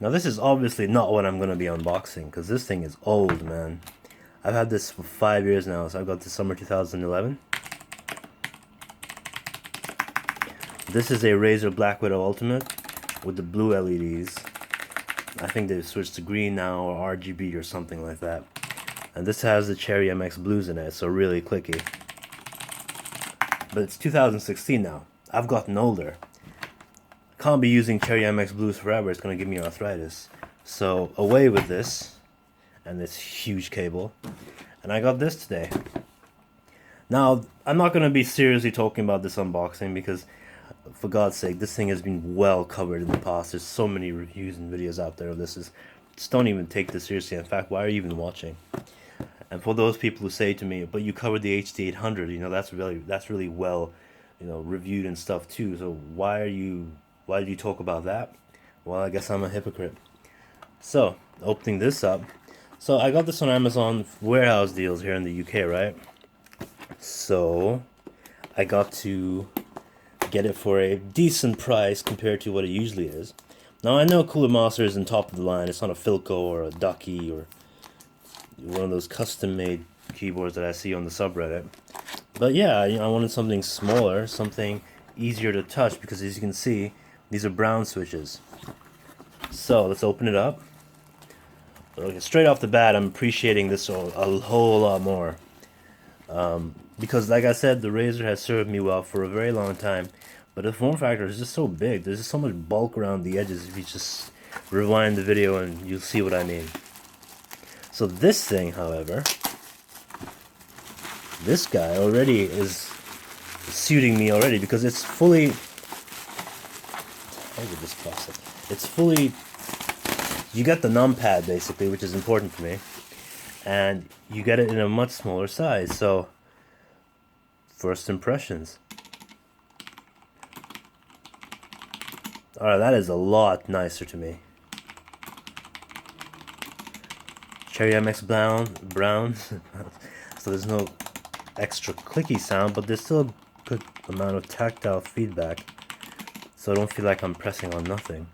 Now this is obviously not what I'm going to be unboxing, because this thing is old, man. I've had this for 5 years now, so I got this summer 2011. This is a Razer Black Widow Ultimate with the blue LEDs. I think they've switched to green now, or RGB or something like that. And this has the Cherry MX Blues in it, so really clicky. But it's 2016 now. I've gotten older. Can't be using Cherry MX Blues forever, it's going to give me arthritis. So away with this and this huge cable. And I got this today. Now, I'm not going to be seriously talking about this unboxing because, for God's sake, this thing has been well covered in the past. There's so many reviews and videos out there of this. Just don't even take this seriously. In fact, why are you even watching? And for those people who say to me, but you covered the HD800, you know, that's really well, you know, reviewed and stuff too. So why did you talk about that? Well, I guess I'm a hypocrite. So, opening this up. So, I got this on Amazon warehouse deals here in the UK, right? So, I got to get it for a decent price compared to what it usually is. Now, I know Cooler Monster isn't top of the line. It's not a Philco or a Ducky or one of those custom-made keyboards that I see on the subreddit. But yeah, you know, I wanted something smaller, something easier to touch, because as you can see, these are brown switches. So let's open it up. Okay, straight off the bat, I'm appreciating this a whole lot more. Because like I said, the Razer has served me well for a very long time. But the form factor is just so big. There's just so much bulk around the edges. If you just rewind the video and you'll see what I mean. So this thing, however, this guy already is suiting me already, because it's fully... How would this process? It's fully... You get the numpad, basically, which is important for me. And you get it in a much smaller size. So, first impressions. Alright, that is a lot nicer to me. Cherry MX brown. So there's no extra clicky sound, but there's still a good amount of tactile feedback. So I don't feel like I'm pressing on nothing.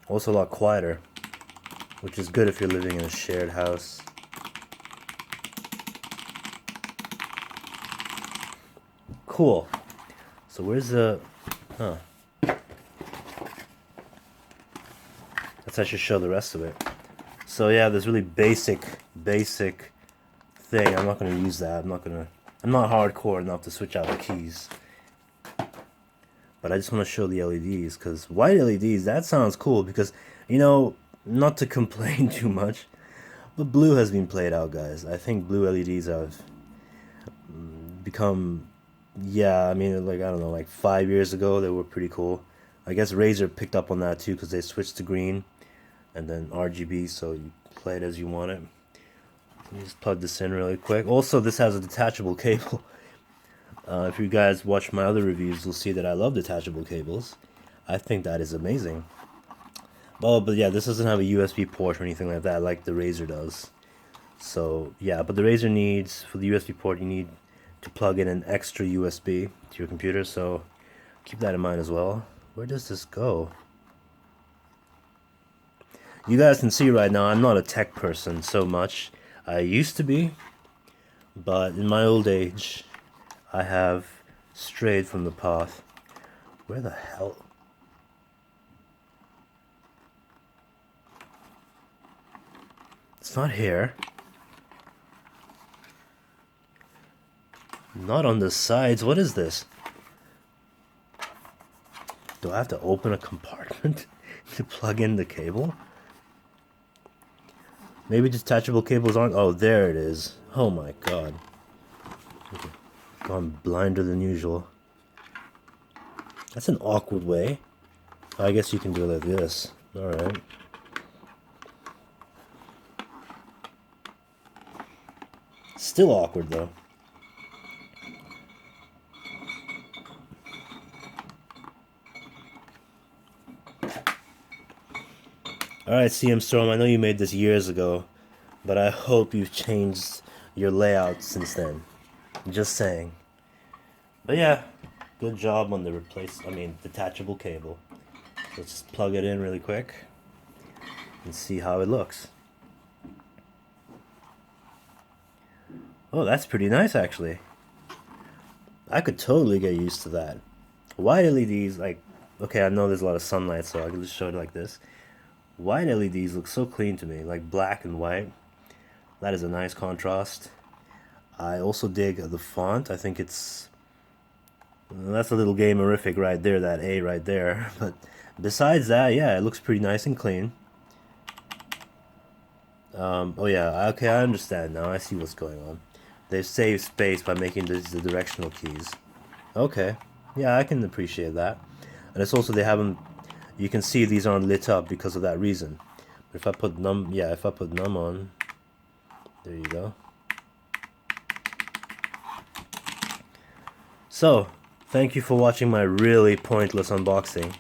Also a lot quieter, which is good if you're living in a shared house. Cool. So where's the... Let's actually show the rest of it. So yeah, this really basic thing. I'm not going to use that. I'm not hardcore enough to switch out the keys. But I just want to show the LEDs, because white LEDs, that sounds cool, because, you know, not to complain too much, but blue has been played out, guys. I think blue LEDs have become, yeah, I mean, like, I don't know, like 5 years ago, they were pretty cool. I guess Razer picked up on that too, because they switched to green and then RGB, so you play it as you want it. Let me just plug this in really quick. Also, this has a detachable cable. If you guys watch my other reviews, you'll see that I love detachable cables. I think that is amazing. Oh, but yeah, this doesn't have a USB port or anything like that, like the Razer does. So, yeah, but the Razer needs, for the USB port, you need to plug in an extra USB to your computer, so keep that in mind as well. Where does this go? You guys can see right now, I'm not a tech person so much. I used to be, but in my old age, I have strayed from the path. Where the hell? It's not here. Not on the sides. What is this? Do I have to open a compartment to plug in the cable? Maybe detachable cables aren't... Oh, there it is. Oh my god. Gone blinder than usual. That's an awkward way. I guess you can do it like this. Alright. Still awkward though. Alright, CM Storm, I know you made this years ago, but I hope you've changed your layout since then. Just saying. But yeah, good job on the detachable cable. Let's just plug it in really quick and see how it looks. Oh, that's pretty nice actually. I could totally get used to that. White LEDs, like, okay, I know there's a lot of sunlight, so I can just show it like this. White LEDs look so clean to me, like black and white. That is a nice contrast. I also dig the font. I think that's a little gamerific right there, that A right there. But besides that, yeah, it looks pretty nice and clean. Oh yeah, okay, I understand now. I see what's going on. They've saved space by making these the directional keys. Okay, yeah, I can appreciate that. And it's also they haven't. You can see these aren't lit up because of that reason. But if I put num, yeah, if I put num on, there you go. So, thank you for watching my really pointless unboxing.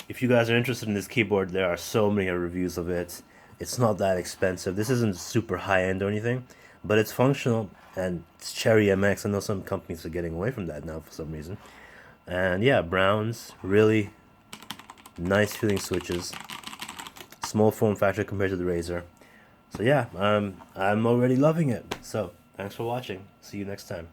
If you guys are interested in this keyboard, there are so many reviews of it. It's not that expensive. This isn't super high-end or anything, but it's functional, and it's Cherry MX. I know some companies are getting away from that now for some reason. And yeah, browns, really nice feeling switches. Small form factor compared to the Razer. So yeah, I'm already loving it. So, thanks for watching. See you next time.